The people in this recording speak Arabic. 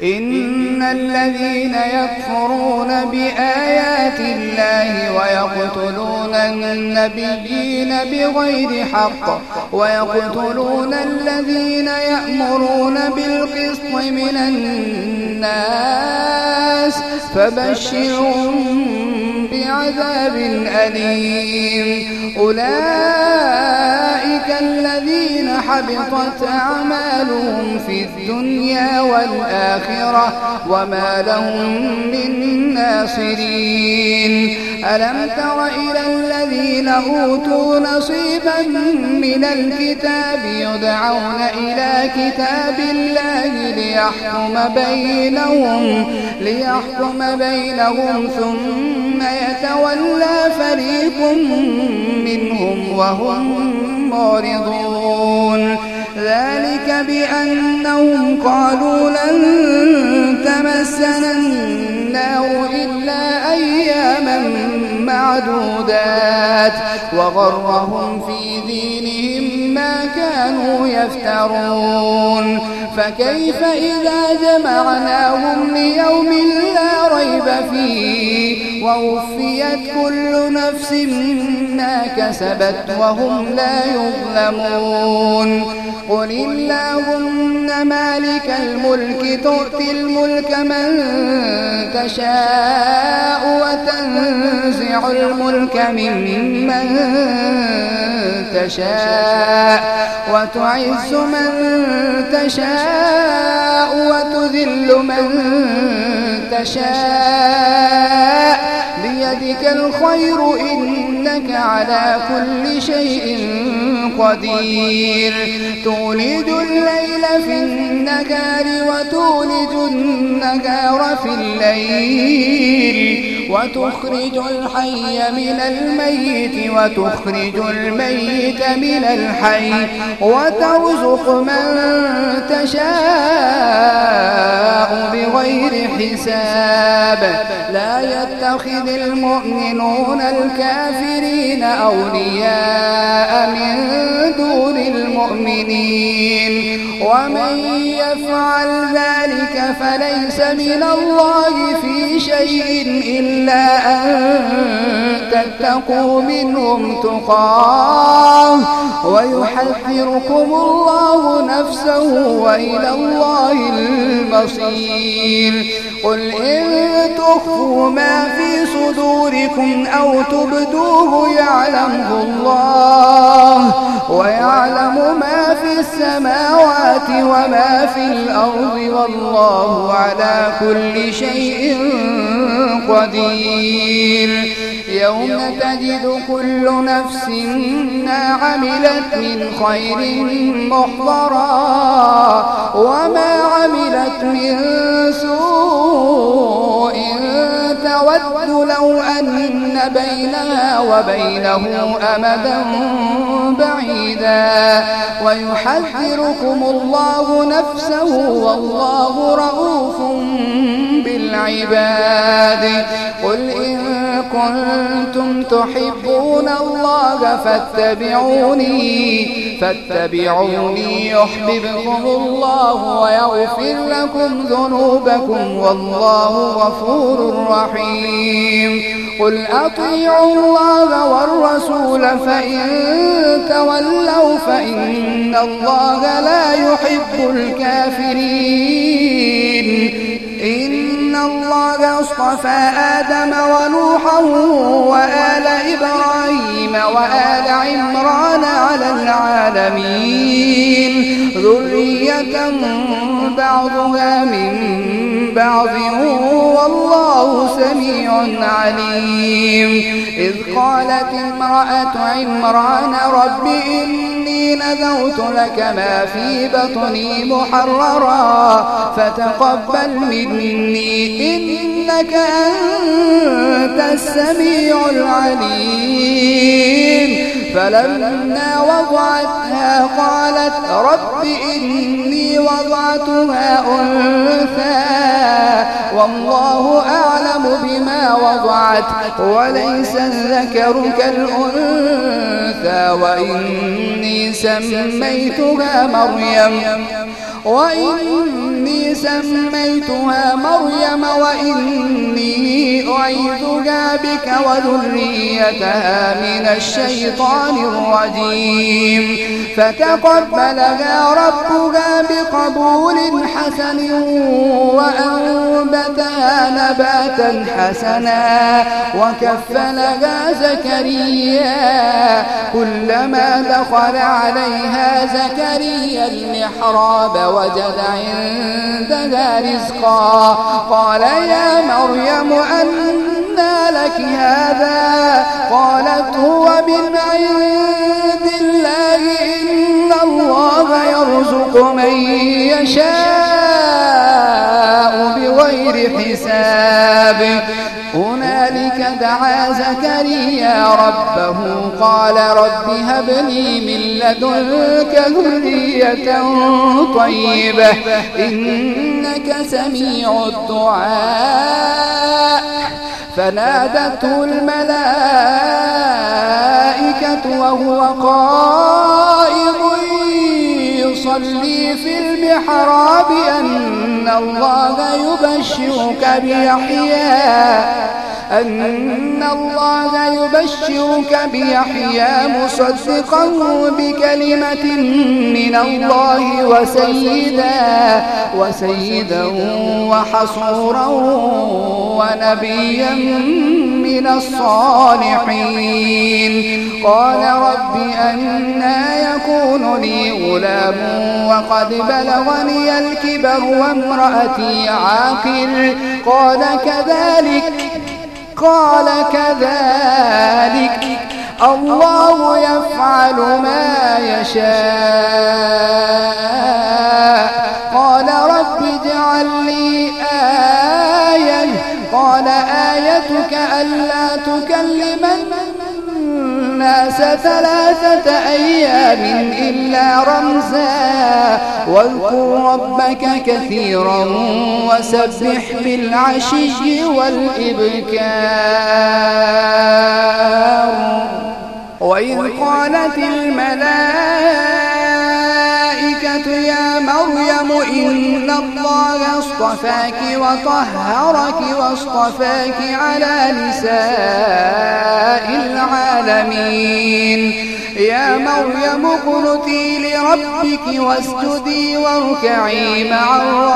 إن الذين يكفرون بآيات الله ويقتلون النبيين بغير حق ويقتلون الذين يأمرون بالقسط من الناس فبشرهم بعذاب أليم. أولئك الذين حبطت أعمالهم في الدنيا والآخرة وما لهم من ناصرين. ألم تر إلى الذين أوتوا نصيبا من الكتاب يدعون إلى كتاب الله ليحكم بينهم ثم يتولى فريق منهم وهم معرضون. ذلك بأنهم قالوا لن تمسنا النار إلا أياما معدودات وغرهم في دينهم ما كانوا يفترون. فكيف إذا جمعناهم ليوم لا ريب فيه ووفيت كل نفس ما كسبت وهم لا يظلمون. قل اللهم مالك الملك تؤتي الملك من تشاء وتنزع الملك ممن تشاء وتعز من تشاء وتذل من تشاء بيدك الخير إنك على كل شيء قدير. تولد الليل في النهار وتولد النهار في الليل وتخرج الحي من الميت وتخرج الميت من الحي وترزق من تشاء بغير حساب. لا يتخذ المؤمنون الكافرين أولياء من دون المؤمنين ومن يفعل ذلك فليس من الله في شيء إلا أن تتقوا منهم تقاه ويحذركم الله نفسه وإلى الله المصير. قل إن تخفوا ما في صدوركم أو تبدوه يعلمه الله ويعلم ما في السماوات وما في الأرض والله على كل شيء قدير. يوم تجد كل نفس ما عملت من خير محضرا وما عملت من سوء تود لو أن بينها وبينه أمدا بعيدا ويحذركم الله نفسه والله رؤوف بالعباد. قل إن كنتم تحبون الله فاتبعوني يحببكم الله ويغفر لكم ذنوبكم والله غفور رحيم. قل أطيعوا الله والرسول فإن تولوا فإن الله لا يحب الكافرين. إن الله اصطفى آدم ونوحا وآل إبراهيم وآل عمران على العالمين ذرية بعضها من بعض والله سميع عليم. إذ قالت امرأة عمران رب إني نذرت لك ما في بطني محررا فتقبل مني إنك أنت السميع العليم. فلما وضعتها قالت رب إني وضعتها أنثى والله أعلم بما وضعت وليس الذكر كالأنثى وإني سميتها مريم سميتها مريم وإني أعيذها بك وذريتها من الشيطان الرجيم فتقبلها ربها بقبول حسن وأنبتها نباتا حسنا وكفلها زكريا كلما دخل عليها زكريا المحراب وجد عندها رزقا قال يا مريم أنى لك هذا قالت هو من عند الله إن الله يرزق من يشاء بغير حساب هنالك دعا زكريا ربه قال رب هب لي من لدنك ذرية طيبة إنك سميع الدعاء فنادته الملائكة وهو قائم يصلي في المحراب أن الله يبشرك بيحيى مصدقا بكلمة من الله وسيدا وحصورا ونبيا من الصالحين قال رب أنى يكون لي غلام وقد بلغني الكبر وامرأتي عاقر قال كذلك الله يفعل ما يشاء قال رب اجعل لي آية قال آيتك ألا تكلم الناس 3 أيام إلا رمزا واذكر ربك كثيرا وسبح بالعشي والإبكار وإذ قالت الملائكة يا مريم إن الله اصطفاك وطهرك واصطفاك على نساء العالمين يا مريم اقنتي لربك واسجدي واركعي مع الراكعين